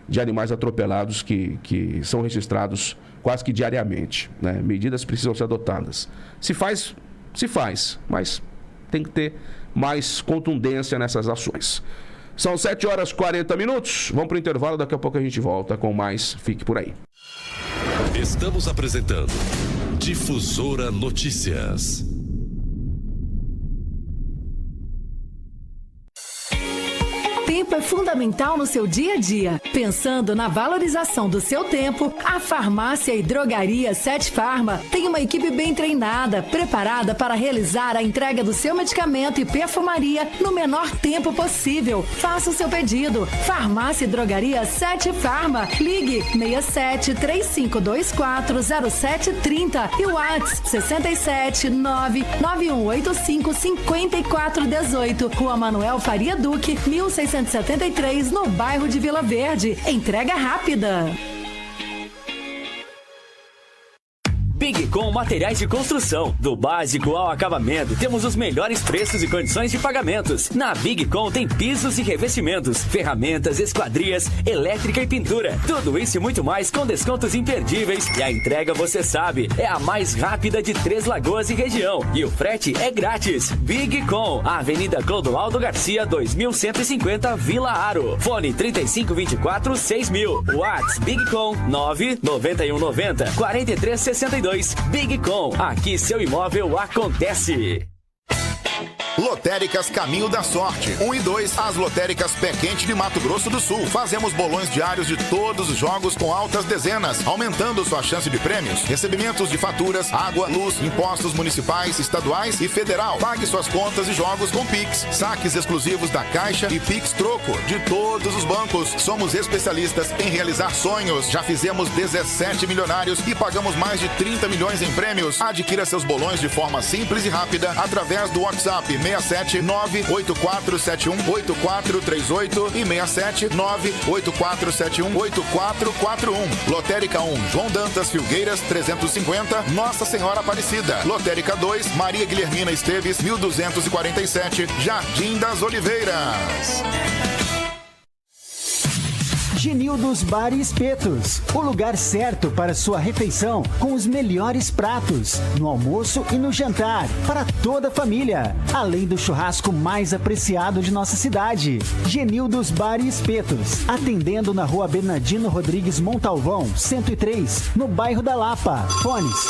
de animais atropelados que são registrados quase que diariamente, né? Medidas precisam ser adotadas. Se faz, mas tem que ter mais contundência nessas ações. São 7h40. Vamos para o intervalo, daqui a pouco a gente volta com mais. Fique por aí. Estamos apresentando Difusora Notícias. Tempo é fundamental no seu dia a dia. Pensando na valorização do seu tempo, a farmácia e drogaria Sete Farma tem uma equipe bem treinada, preparada para realizar a entrega do seu medicamento e perfumaria no menor tempo possível. Faça o seu pedido. Farmácia e drogaria Sete Farma. Ligue 67-3524-0730 e o WhatsApp 679-9185-5418. Rua Manuel Faria Duque, 1673, no bairro de Vila Verde. Entrega rápida. Bigcom Materiais de Construção. Do básico ao acabamento, temos os melhores preços e condições de pagamentos. Na Bigcom tem pisos e revestimentos, ferramentas, esquadrias, elétrica e pintura. Tudo isso e muito mais com descontos imperdíveis. E a entrega, você sabe, é a mais rápida de Três Lagoas e região. E o frete é grátis. Bigcom, Avenida Clodoaldo Garcia, 2150, Vila Aro. Fone 3524-6000. WhatsApp Bigcom 99190-4362. Bigcom, aqui seu imóvel acontece. Lotéricas Caminho da Sorte. 1 e 2, as lotéricas Pé Quente de Mato Grosso do Sul. Fazemos bolões diários de todos os jogos com altas dezenas, aumentando sua chance de prêmios. Recebimentos de faturas, água, luz, impostos municipais, estaduais e federal. Pague suas contas e jogos com Pix. Saques exclusivos da Caixa e Pix Troco de todos os bancos. Somos especialistas em realizar sonhos. Já fizemos 17 milionários e pagamos mais de 30 milhões em prêmios. Adquira seus bolões de forma simples e rápida através do WhatsApp 679-8471-8438 e 679-8471-8441. Lotérica 1, João Dantas Filgueiras 350, Nossa Senhora Aparecida. Lotérica 2, Maria Guilhermina Esteves 1247, Jardim das Oliveiras. Genildos Bar e Espetos, o lugar certo para sua refeição com os melhores pratos, no almoço e no jantar, para toda a família, além do churrasco mais apreciado de nossa cidade. Genildos Bar e Espetos, atendendo na Rua Bernardino Rodrigues Montalvão, 103, no bairro da Lapa. Fones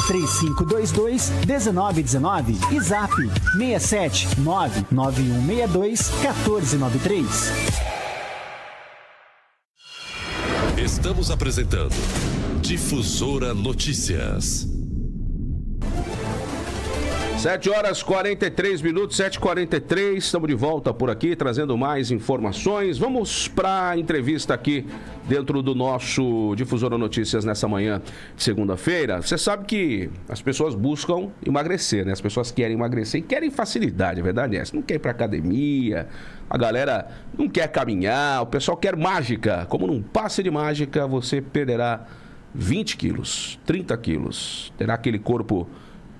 3522-1919 e Zap 679-9162-1493. Estamos apresentando Difusora Notícias. 7h43, 7h43, estamos de volta por aqui, trazendo mais informações. Vamos para a entrevista aqui dentro do nosso Difusora Notícias nessa manhã de segunda-feira. Você sabe que as pessoas buscam emagrecer, né? As pessoas querem emagrecer e querem facilidade, a verdade é essa. Não quer ir para academia, a galera não quer caminhar, o pessoal quer mágica. Como num passe de mágica, você perderá 20 quilos, 30 quilos, terá aquele corpo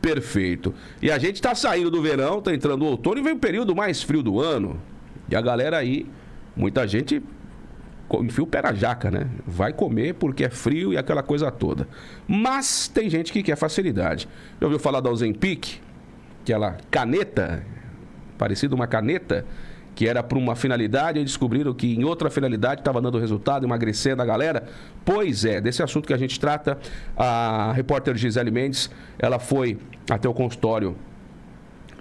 perfeito. E a gente está saindo do verão, está entrando o outono e vem o período mais frio do ano. E a galera aí, muita gente enfia o pé na jaca, né? Vai comer porque é frio e aquela coisa toda. Mas tem gente que quer facilidade. Já ouviu falar da Ozempic? Aquela caneta, parecida uma caneta, que era para uma finalidade, e descobriram que em outra finalidade estava dando resultado, emagrecendo a galera. Pois é, desse assunto que a gente trata, a repórter Gisele Mendes, ela foi até o consultório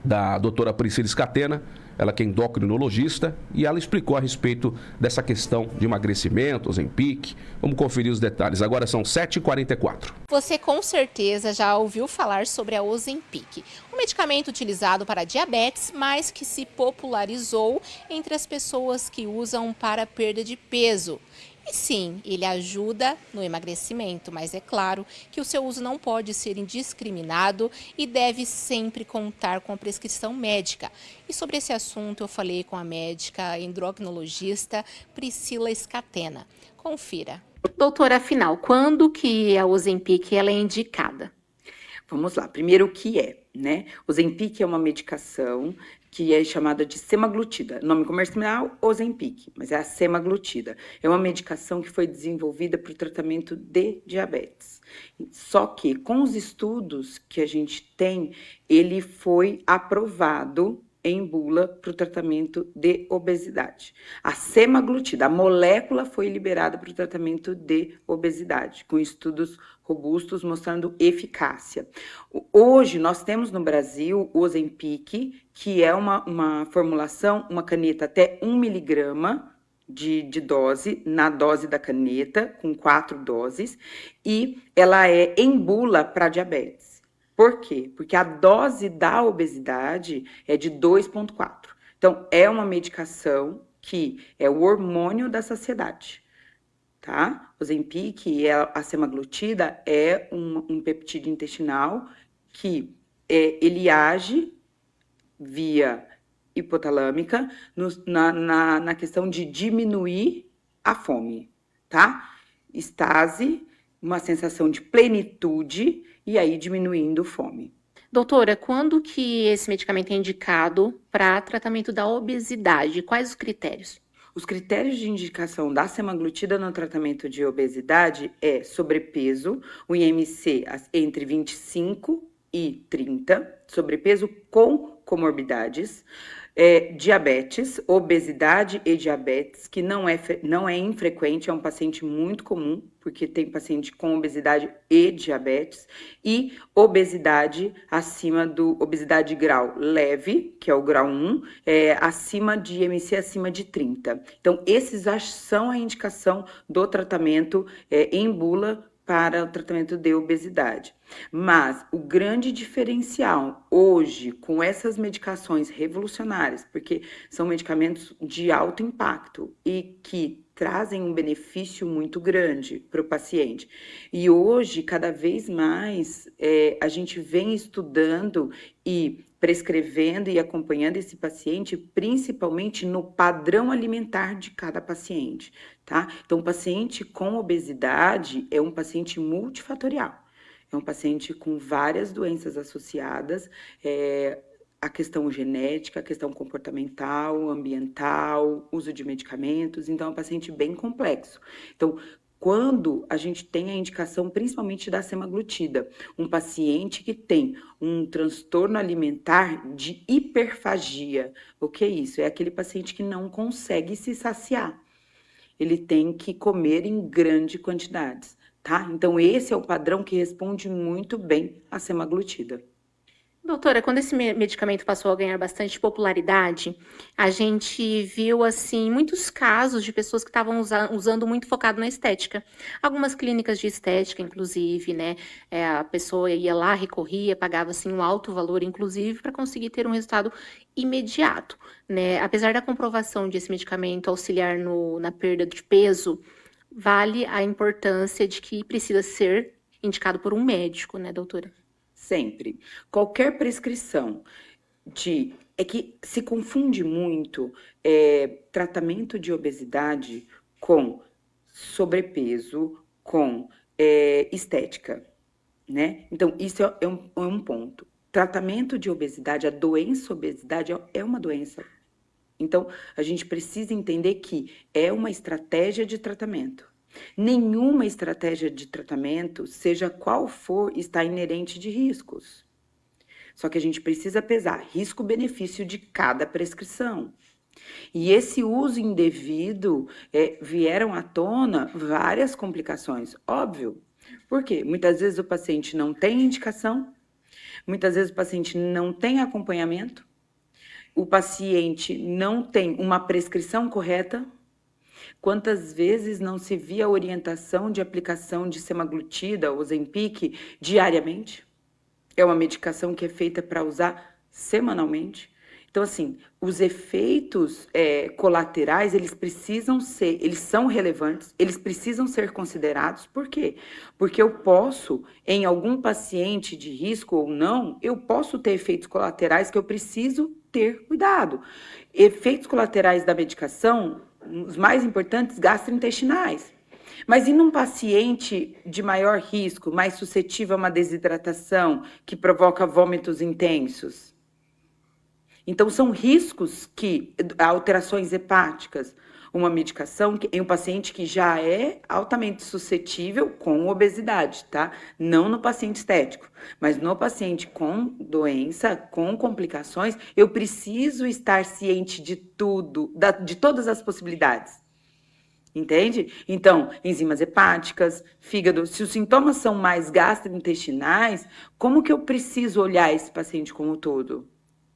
da doutora Priscila Scatena, ela que é endocrinologista, e ela explicou a respeito dessa questão de emagrecimento, Ozempic. Vamos conferir os detalhes. Agora são 7h44. Você com certeza já ouviu falar sobre a Ozempic, um medicamento utilizado para diabetes, mas que se popularizou entre as pessoas que usam para perda de peso. E sim, ele ajuda no emagrecimento, mas é claro que o seu uso não pode ser indiscriminado e deve sempre contar com a prescrição médica. E sobre esse assunto eu falei com a médica endocrinologista Priscila Scatena. Confira. Doutora, afinal, quando que a Ozempic ela é indicada? Vamos lá, primeiro o que é, né? Ozempic é uma medicação que é chamada de semaglutida. Nome comercial, Ozempic, mas é a semaglutida. É uma medicação que foi desenvolvida para o tratamento de diabetes. Só que, com os estudos que a gente tem, ele foi aprovado em bula para o tratamento de obesidade. A semaglutida, a molécula foi liberada para o tratamento de obesidade, com estudos robustos mostrando eficácia. Hoje, nós temos no Brasil o Ozempic, que é uma formulação, uma caneta até 1 miligrama de dose, na dose da caneta, com 4 doses, e ela é em bula para diabetes. Por quê? Porque a dose da obesidade é de 2,4. Então, é uma medicação que é o hormônio da saciedade, tá? O Ozempic, a semaglutida, é um peptídeo intestinal que ele age via hipotalâmica na questão de diminuir a fome, tá? Estase, uma sensação de plenitude e aí diminuindo fome. Doutora, quando que esse medicamento é indicado para tratamento da obesidade? Quais os critérios? Os critérios de indicação da semaglutida no tratamento de obesidade é sobrepeso, o IMC entre 25 e 30, sobrepeso com comorbidades, diabetes, obesidade e diabetes, que não é infrequente, é um paciente muito comum, porque tem paciente com obesidade e diabetes, e obesidade obesidade grau leve, que é o grau 1, acima de IMC acima de 30. Então, esses são a indicação do tratamento em bula para o tratamento de obesidade. Mas o grande diferencial hoje com essas medicações revolucionárias, porque são medicamentos de alto impacto e que trazem um benefício muito grande para o paciente. E hoje, cada vez mais, a gente vem estudando e prescrevendo e acompanhando esse paciente, principalmente no padrão alimentar de cada paciente, tá? Então, o paciente com obesidade é um paciente multifatorial. É um paciente com várias doenças associadas, a questão genética, a questão comportamental, ambiental, uso de medicamentos, então é um paciente bem complexo. Então, quando a gente tem a indicação principalmente da semaglutida, um paciente que tem um transtorno alimentar de hiperfagia, o que é isso? É aquele paciente que não consegue se saciar. Ele tem que comer em grandes quantidades, tá? Então, esse é o padrão que responde muito bem à semaglutida. Doutora, quando esse medicamento passou a ganhar bastante popularidade, a gente viu, assim, muitos casos de pessoas que estavam usando muito focado na estética. Algumas clínicas de estética, inclusive, né? A pessoa ia lá, recorria, pagava, assim, um alto valor, inclusive, para conseguir ter um resultado imediato, né? Apesar da comprovação de esse medicamento auxiliar na perda de peso, vale a importância de que precisa ser indicado por um médico, né, doutora? Sempre. Qualquer prescrição é que se confunde muito tratamento de obesidade com sobrepeso, com estética, né? Então, isso é um ponto. Tratamento de obesidade, a doença obesidade é uma doença. Então, a gente precisa entender que é uma estratégia de tratamento. Nenhuma estratégia de tratamento, seja qual for, está inerente de riscos. Só que a gente precisa pesar risco-benefício de cada prescrição. E esse uso indevido, vieram à tona várias complicações, óbvio. Por quê? Muitas vezes o paciente não tem indicação, muitas vezes o paciente não tem acompanhamento, o paciente não tem uma prescrição correta? Quantas vezes não se via a orientação de aplicação de semaglutida, Ozempic, diariamente? É uma medicação que é feita para usar semanalmente. Então, assim, os efeitos colaterais, eles são relevantes, eles precisam ser considerados. Por quê? Porque eu posso, em algum paciente de risco ou não, eu posso ter efeitos colaterais que eu preciso ter cuidado. Efeitos colaterais da medicação, os mais importantes, gastrointestinais. Mas e num paciente de maior risco, mais suscetível a uma desidratação, que provoca vômitos intensos? Então, são riscos que, alterações hepáticas, uma medicação em um paciente que já é altamente suscetível com obesidade, tá? Não no paciente estético, mas no paciente com doença, com complicações, eu preciso estar ciente de tudo, de todas as possibilidades. Entende? Então, enzimas hepáticas, fígado, se os sintomas são mais gastrointestinais, como que eu preciso olhar esse paciente como um todo?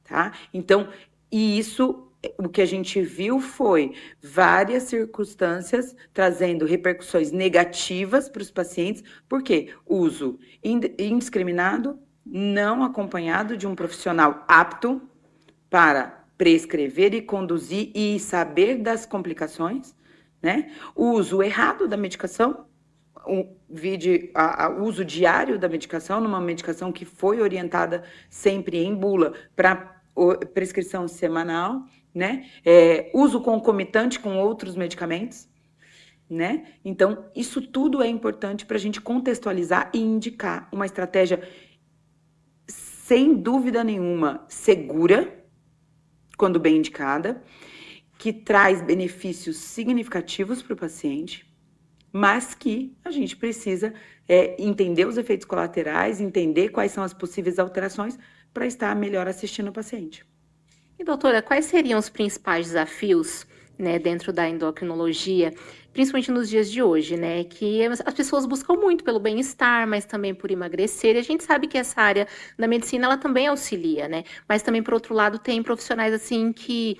Tá? Então, e isso, o que a gente viu foi várias circunstâncias trazendo repercussões negativas para os pacientes, porque uso indiscriminado, não acompanhado de um profissional apto para prescrever e conduzir e saber das complicações, né? O uso errado da medicação, o uso diário da medicação, numa medicação que foi orientada sempre em bula para prescrição semanal, né? Uso concomitante com outros medicamentos, né? Então, isso tudo é importante para a gente contextualizar e indicar uma estratégia, sem dúvida nenhuma, segura, quando bem indicada, que traz benefícios significativos para o paciente, mas que a gente precisa entender os efeitos colaterais, entender quais são as possíveis alterações para estar melhor assistindo o paciente. E doutora, quais seriam os principais desafios, né, dentro da endocrinologia, principalmente nos dias de hoje, né, que as pessoas buscam muito pelo bem-estar, mas também por emagrecer, e a gente sabe que essa área da medicina, ela também auxilia, né, mas também, por outro lado, tem profissionais, assim, que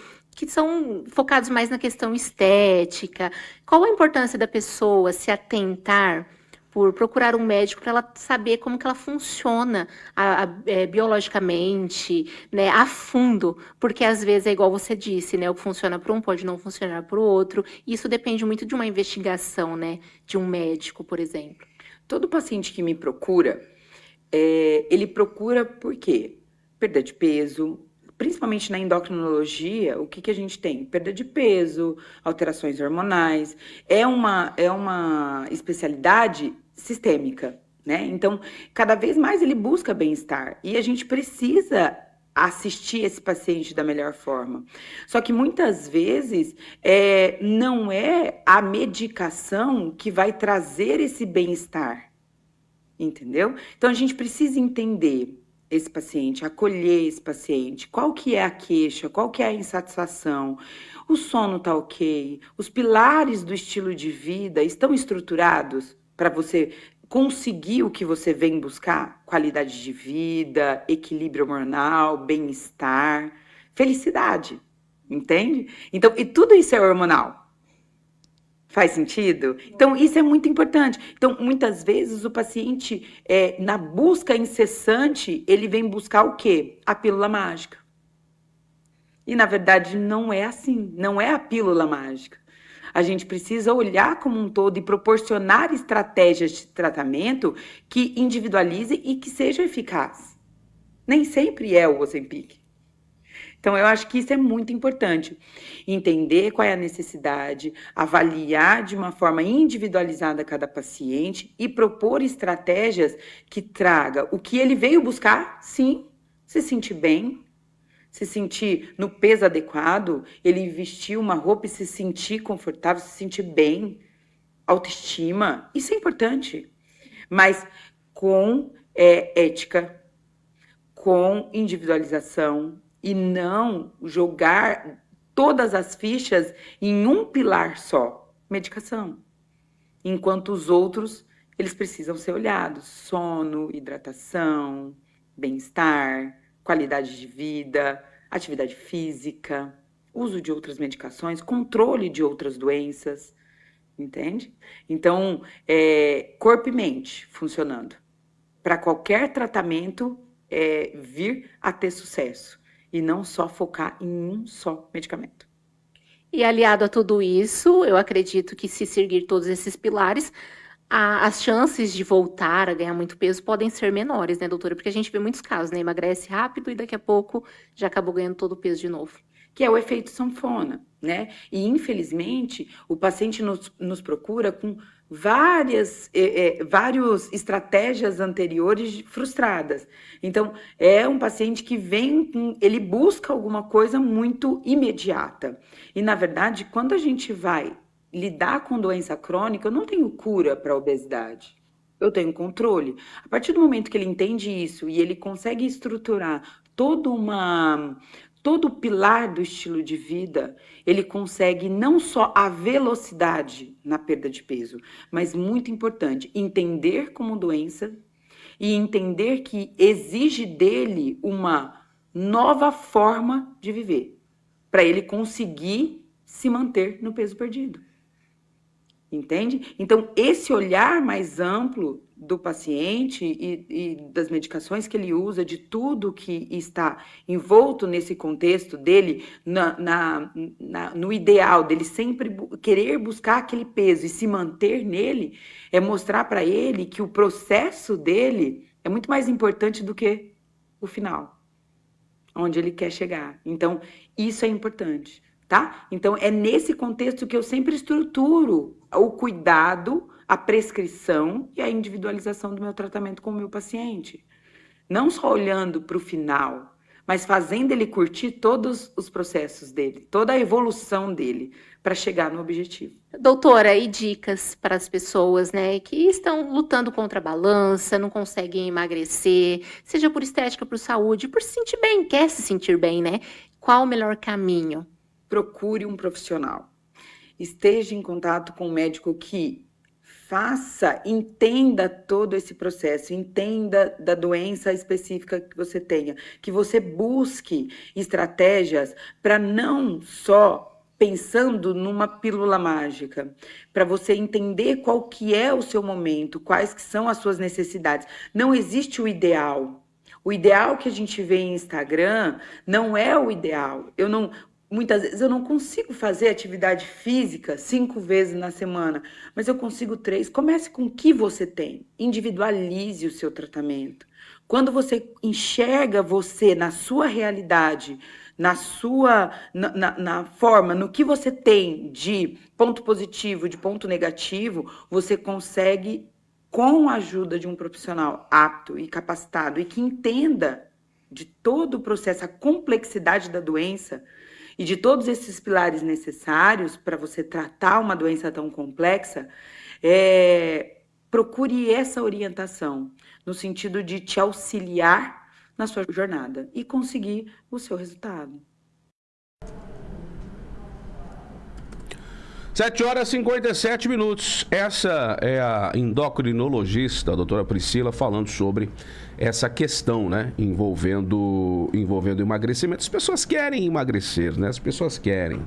são focados mais na questão estética. Qual a importância da pessoa se atentar por procurar um médico para ela saber como que ela funciona biologicamente, né, a fundo, porque às vezes é igual você disse, né, o que funciona para um pode não funcionar para o outro, e isso depende muito de uma investigação, né, de um médico, por exemplo. Todo paciente que me procura, ele procura por quê? Perda de peso. Principalmente na endocrinologia, o que a gente tem? Perda de peso, alterações hormonais. É uma especialidade sistêmica, né? Então, cada vez mais ele busca bem-estar. E a gente precisa assistir esse paciente da melhor forma. Só que muitas vezes não é a medicação que vai trazer esse bem-estar. Entendeu? Então, a gente precisa entender esse paciente, acolher esse paciente, qual que é a queixa, qual que é a insatisfação, o sono tá ok, os pilares do estilo de vida estão estruturados para você conseguir o que você vem buscar? Qualidade de vida, equilíbrio hormonal, bem-estar, felicidade, entende? Então, e tudo isso é hormonal. Faz sentido? Então, isso é muito importante. Então, muitas vezes, o paciente, na busca incessante, ele vem buscar o quê? A pílula mágica. E, na verdade, não é assim. Não é a pílula mágica. A gente precisa olhar como um todo e proporcionar estratégias de tratamento que individualize e que seja eficaz. Nem sempre é o Ozempic. Então, eu acho que isso é muito importante. Entender qual é a necessidade, avaliar de uma forma individualizada cada paciente e propor estratégias que traga o que ele veio buscar, sim, se sentir bem, se sentir no peso adequado, ele vestir uma roupa e se sentir confortável, se sentir bem, autoestima, isso é importante. Mas com ética, com individualização, e não jogar todas as fichas em um pilar só, medicação. Enquanto os outros, eles precisam ser olhados. Sono, hidratação, bem-estar, qualidade de vida, atividade física, uso de outras medicações, controle de outras doenças, entende? Então, corpo e mente funcionando. Para qualquer tratamento vir a ter sucesso e não só focar em um só medicamento. E aliado a tudo isso, eu acredito que se seguir todos esses pilares, as chances de voltar a ganhar muito peso podem ser menores, né, doutora? Porque a gente vê muitos casos, né? Emagrece rápido e daqui a pouco já acabou ganhando todo o peso de novo. Que é o efeito sanfona, né? E, infelizmente, o paciente nos procura com várias estratégias anteriores frustradas. Então, é um paciente que ele busca alguma coisa muito imediata. E, na verdade, quando a gente vai lidar com doença crônica, eu não tenho cura para a obesidade. Eu tenho controle. A partir do momento que ele entende isso e ele consegue estruturar todo o pilar do estilo de vida, ele consegue não só a velocidade na perda de peso, mas muito importante, entender como doença e entender que exige dele uma nova forma de viver, para ele conseguir se manter no peso perdido. Entende? Então, esse olhar mais amplo do paciente e das medicações que ele usa, de tudo que está envolto nesse contexto dele, no ideal dele sempre querer buscar aquele peso e se manter nele, é mostrar para ele que o processo dele é muito mais importante do que o final, onde ele quer chegar. Então, isso é importante. Tá? Então, é nesse contexto que eu sempre estruturo o cuidado, a prescrição e a individualização do meu tratamento com o meu paciente. Não só olhando para o final, mas fazendo ele curtir todos os processos dele, toda a evolução dele, para chegar no objetivo. Doutora, e dicas para as pessoas, né, que estão lutando contra a balança, não conseguem emagrecer, seja por estética, por saúde, por se sentir bem, quer se sentir bem, né? Qual o melhor caminho? Procure um profissional. Esteja em contato com um médico que entenda todo esse processo, entenda da doença específica que você tenha, que você busque estratégias para não só pensando numa pílula mágica, para você entender qual que é o seu momento, quais que são as suas necessidades. Não existe o ideal. O ideal que a gente vê em Instagram não é o ideal. Muitas vezes eu não consigo fazer atividade física 5 vezes na semana, mas eu consigo 3. Comece com o que você tem. Individualize o seu tratamento. Quando você enxerga você na sua realidade, na forma, no que você tem de ponto positivo, de ponto negativo, você consegue, com a ajuda de um profissional apto e capacitado e que entenda de todo o processo, a complexidade da doença, e de todos esses pilares necessários para você tratar uma doença tão complexa, procure essa orientação, no sentido de te auxiliar na sua jornada e conseguir o seu resultado. 7h57. Essa é a endocrinologista, a doutora Priscila, falando sobre essa questão, né, envolvendo emagrecimento. As pessoas querem emagrecer, né? As pessoas querem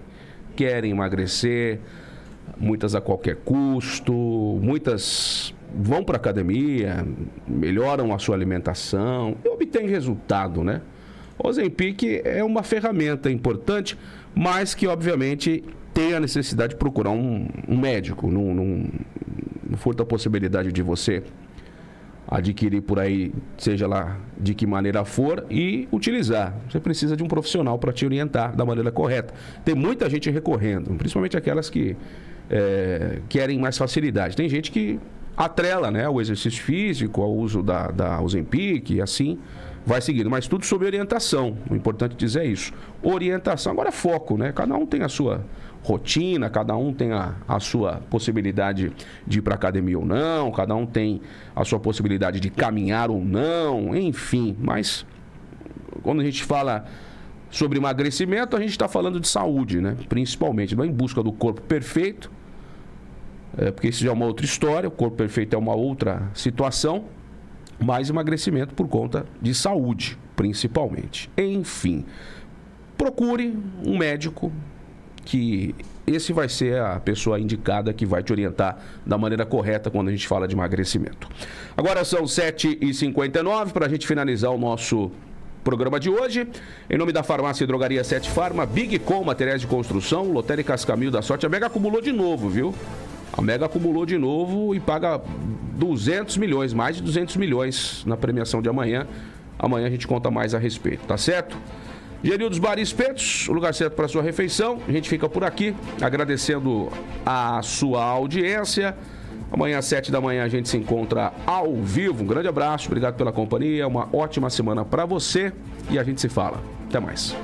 emagrecer, muitas a qualquer custo, muitas vão para a academia, melhoram a sua alimentação e obtêm resultado, né? O Ozempic é uma ferramenta importante, mas que, obviamente, tem a necessidade de procurar um médico. Não furta a possibilidade de você adquirir por aí, seja lá de que maneira for, e utilizar. Você precisa de um profissional para te orientar da maneira correta. Tem muita gente recorrendo, principalmente aquelas que querem mais facilidade. Tem gente que atrela, né, o exercício físico ao uso da Ozempic e assim vai seguindo, mas tudo sob orientação. O importante dizer é isso. Orientação, agora foco, né? Cada um tem a sua rotina, cada um tem a sua possibilidade de ir para academia ou não, cada um tem a sua possibilidade de caminhar ou não, enfim. Mas quando a gente fala sobre emagrecimento, a gente está falando de saúde, né? Principalmente, não é em busca do corpo perfeito, porque isso já é uma outra história, o corpo perfeito é uma outra situação, mas emagrecimento por conta de saúde, principalmente. Enfim, procure um médico, que esse vai ser a pessoa indicada que vai te orientar da maneira correta quando a gente fala de emagrecimento. Agora são 7h59, para a gente finalizar o nosso programa de hoje. Em nome da Farmácia e Drogaria 7 Farma, Big Com, materiais de construção, Lotéricas Caminho da Sorte. A Mega acumulou de novo, viu? A Mega acumulou de novo e paga 200 milhões, mais de 200 milhões na premiação de amanhã. Amanhã a gente conta mais a respeito, tá certo? Genildos Bar e Espetos, o lugar certo para sua refeição. A gente fica por aqui, agradecendo a sua audiência. Amanhã às 7 da manhã a gente se encontra ao vivo. Um grande abraço, obrigado pela companhia, uma ótima semana para você e a gente se fala. Até mais.